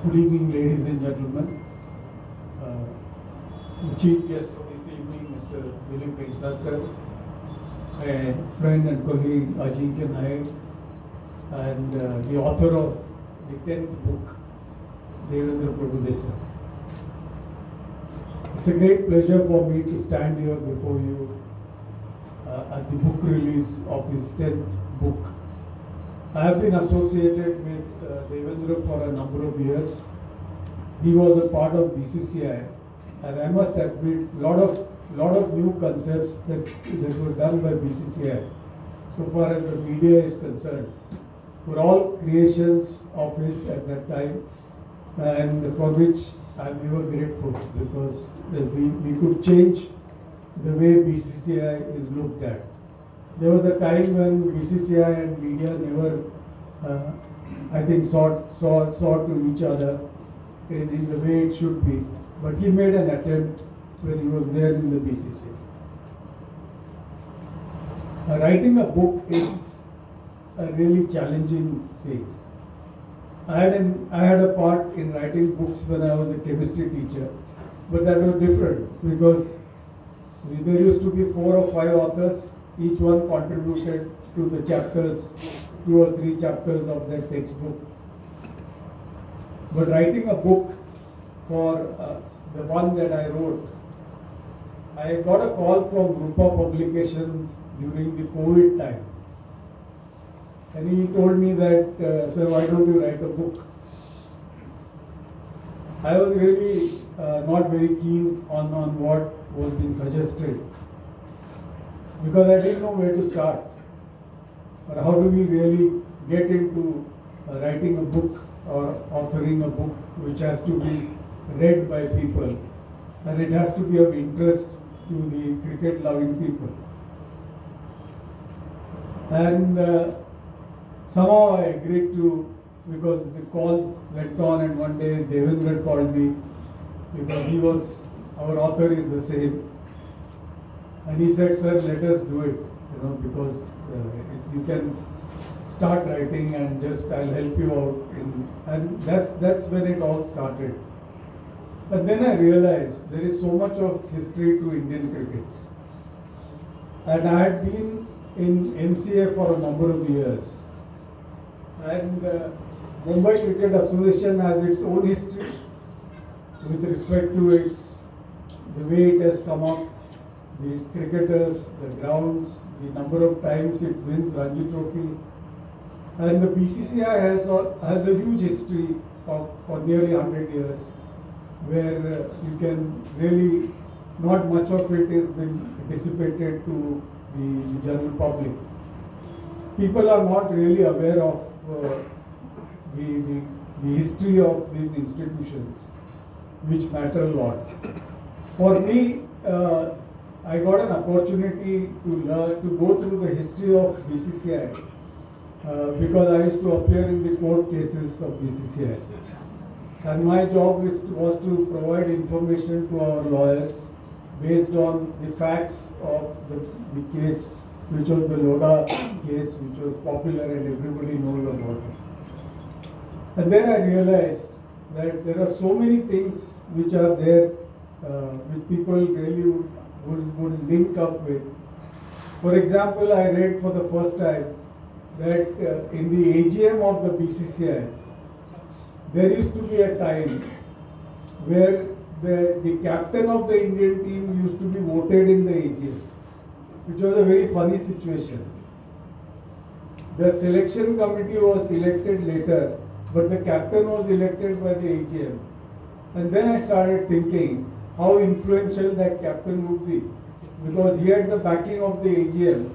Good evening, ladies and gentlemen. The chief guest for this evening, Mr. Dilip Venksatkar, and friend and colleague Ajinkya Naik, and the author of the 10th book, Devendra Prabhudesai. It's a great pleasure for me to stand here before you at the book release of his 10th book. I have been associated with Devendra for a number of years. He was a part of BCCI, and I must admit, lot of new concepts that were done by BCCI, so far as the media is concerned, were all creations of his at that time, and for which I am ever grateful, because we could change the way BCCI is looked at. There was a time when BCCI and media never, I think, saw to each other in the way it should be. But he made an attempt when he was there in the BCCI. Writing a book is a really challenging thing. I had a part in writing books when I was a chemistry teacher, but that was different because there used to be 4 or 5 authors. Each one contributed to the chapters, 2 or 3 chapters of that textbook. But writing a book for the one that I wrote, I got a call from Rupa Publications during the COVID time. And he told me that, sir, why don't you write a book? I was really not very keen on what was being suggested, because I didn't know where to start. But how do we really get into writing a book or authoring a book which has to be read by people, and it has to be of interest to the cricket loving people. And somehow I agreed to, because the calls went on, and one day Devendra called me, because our author is the same. And he said, sir, let us do it, because you can start writing and just I'll help you out. And that's when it all started. But then I realized there is so much of history to Indian cricket. And I had been in MCA for a number of years. And Mumbai Cricket Association has its own history with respect to the way it has come up, its cricketers, the grounds, the number of times it wins Ranji Trophy. And the BCCI has a huge history for nearly 100 years, where you can really, not much of it has been dissipated to the general public. People are not really aware of the history of these institutions, which matter a lot. For me, I got an opportunity to go through the history of BCCI because I used to appear in the court cases of BCCI. And my job was to provide information to our lawyers based on the facts of the case, which was the Lodha case, which was popular and everybody knows about it. And then I realized that there are so many things which are there, which people really would link up with. For example, I read for the first time that in the AGM of the BCCI, there used to be a time where the captain of the Indian team used to be voted in the AGM, which was a very funny situation. The selection committee was elected later, but the captain was elected by the AGM. And then I started thinking how influential that captain would be, because he had the backing of the AGM,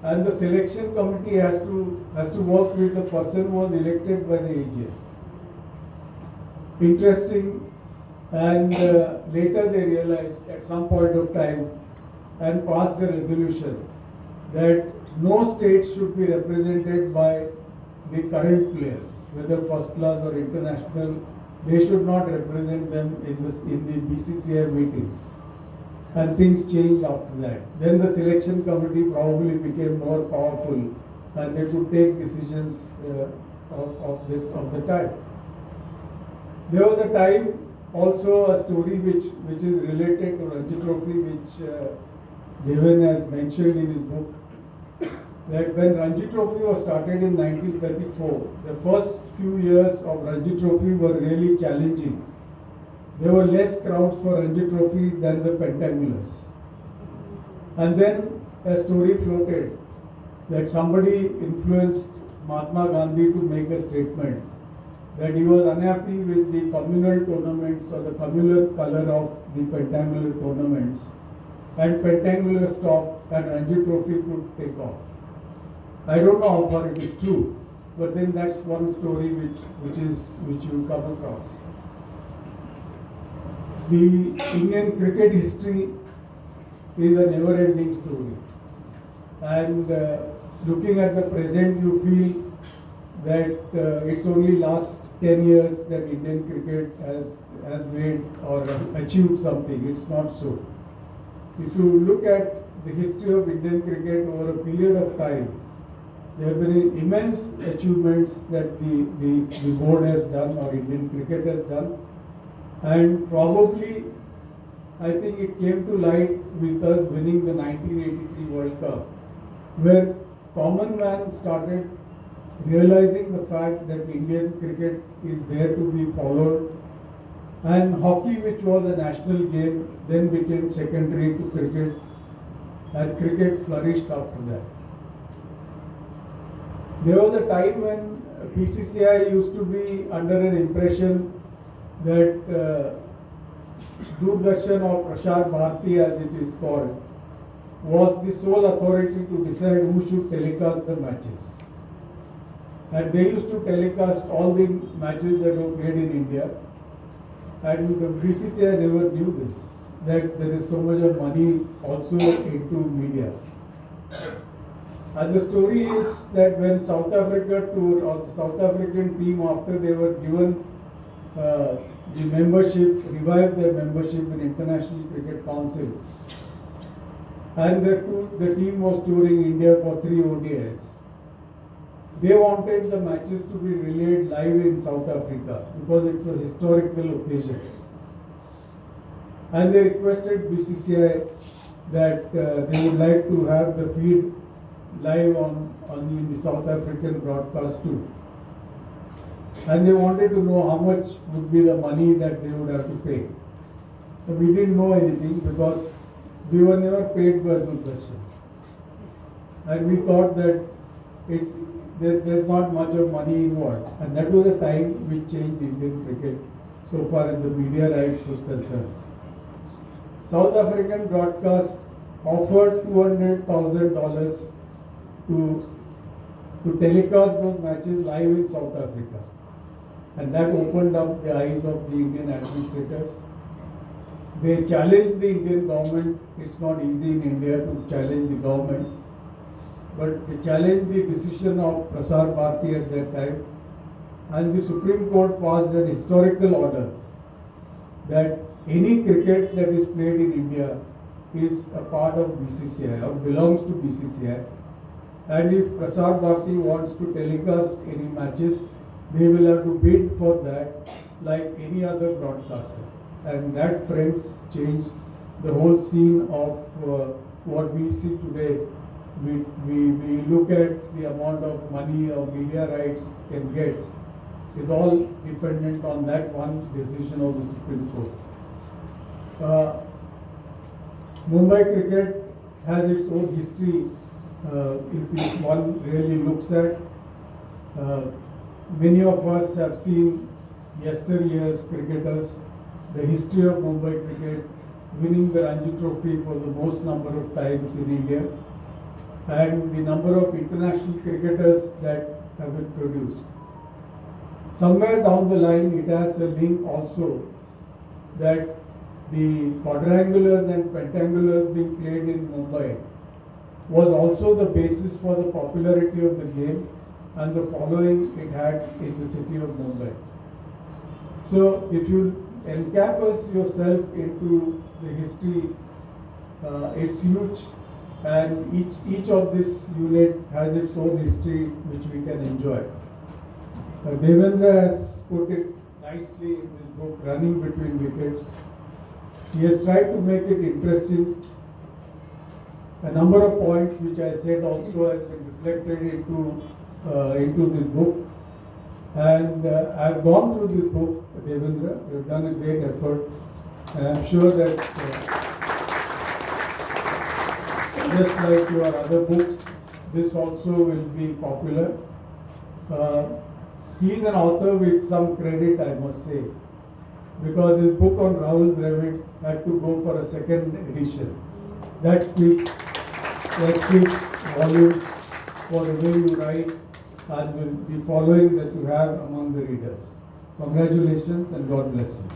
and the selection committee has to work with the person who was elected by the AGM. Interesting. And later they realized at some point of time and passed a resolution that no state should be represented by the current players, whether first class or international. They should not represent them in the BCCI meetings. And things changed after that. Then the selection committee probably became more powerful, and they could take decisions of the time. There was a time, also a story which is related to Ranji Trophy, which Devan has mentioned in his book, that when Ranji Trophy was started in 1934, the first few years of Ranji Trophy were really challenging. There were less crowds for Ranji Trophy than the Pentangulars. And then a story floated that somebody influenced Mahatma Gandhi to make a statement that he was unhappy with the communal tournaments or the communal color of the Pentangular tournaments, and Pentangular stopped and Ranji Trophy could take off. I don't know how far it is true, but then that's one story which you come across. The Indian cricket history is a never-ending story, and looking at the present, you feel that it's only last 10 years that Indian cricket has made or achieved something. It's not so. If you look at the history of Indian cricket over a period of time, there have been immense achievements that the board has done or Indian cricket has done, and probably I think it came to light with us winning the 1983 World Cup, where common man started realizing the fact that Indian cricket is there to be followed, and hockey, which was a national game, then became secondary to cricket, and cricket flourished after that. There was a time when BCCI used to be under an impression that Doordarshan or Prasar Bharati, as it is called, was the sole authority to decide who should telecast the matches. And they used to telecast all the matches that were played in India. And the BCCI never knew this, that there is so much of money also into media. And the story is that when South Africa tour or the South African team, after they were given the membership, revived their membership in International Cricket Council, and the team was touring India for 3 ODIs. They wanted the matches to be relayed live in South Africa because it was a historical occasion. And they requested BCCI that they would like to have the feed live in the South African broadcast too. And they wanted to know how much would be the money that they would have to pay. So we didn't know anything because we were never paid by Doordarshan. And we thought that there's not much of money involved. And that was the time we changed Indian cricket so far as the media rights was concerned. South African broadcast offered $200,000 to telecast those matches live in South Africa. And that opened up the eyes of the Indian administrators. They challenged the Indian government. It's not easy in India to challenge the government. But they challenged the decision of Prasar Bharati at that time. And the Supreme Court passed an historical order that any cricket that is played in India is a part of BCCI or belongs to BCCI. And if Prasar Bharati wants to telecast any matches, they will have to bid for that like any other broadcaster. And that, friends, changed the whole scene of what we see today. We look at the amount of money or media rights can get is all dependent on that one decision of the Supreme Court. Mumbai cricket has its own history. If one really looks at, many of us have seen yesteryear's cricketers, the history of Mumbai cricket, winning the Ranji Trophy for the most number of times in India, and the number of international cricketers that have been produced. Somewhere down the line, it has a link also that the quadrangulars and pentangulars being played in Mumbai was also the basis for the popularity of the game and the following it had in the city of Mumbai. So if you encompass yourself into the history, it's huge, and each of this unit has its own history which we can enjoy. Devendra has put it nicely in his book Running Between Wickets. He has tried to make it interesting. A number of points which I said also has been reflected into this book. And I've gone through this book, Devendra. You've done a great effort. And I'm sure that just like your other books, this also will be popular. He is an author with some credit, I must say, because his book on Rahul Dravid had to go for a second edition. That speaks volumes for the way you write and the following that you have among the readers. Congratulations and God bless you.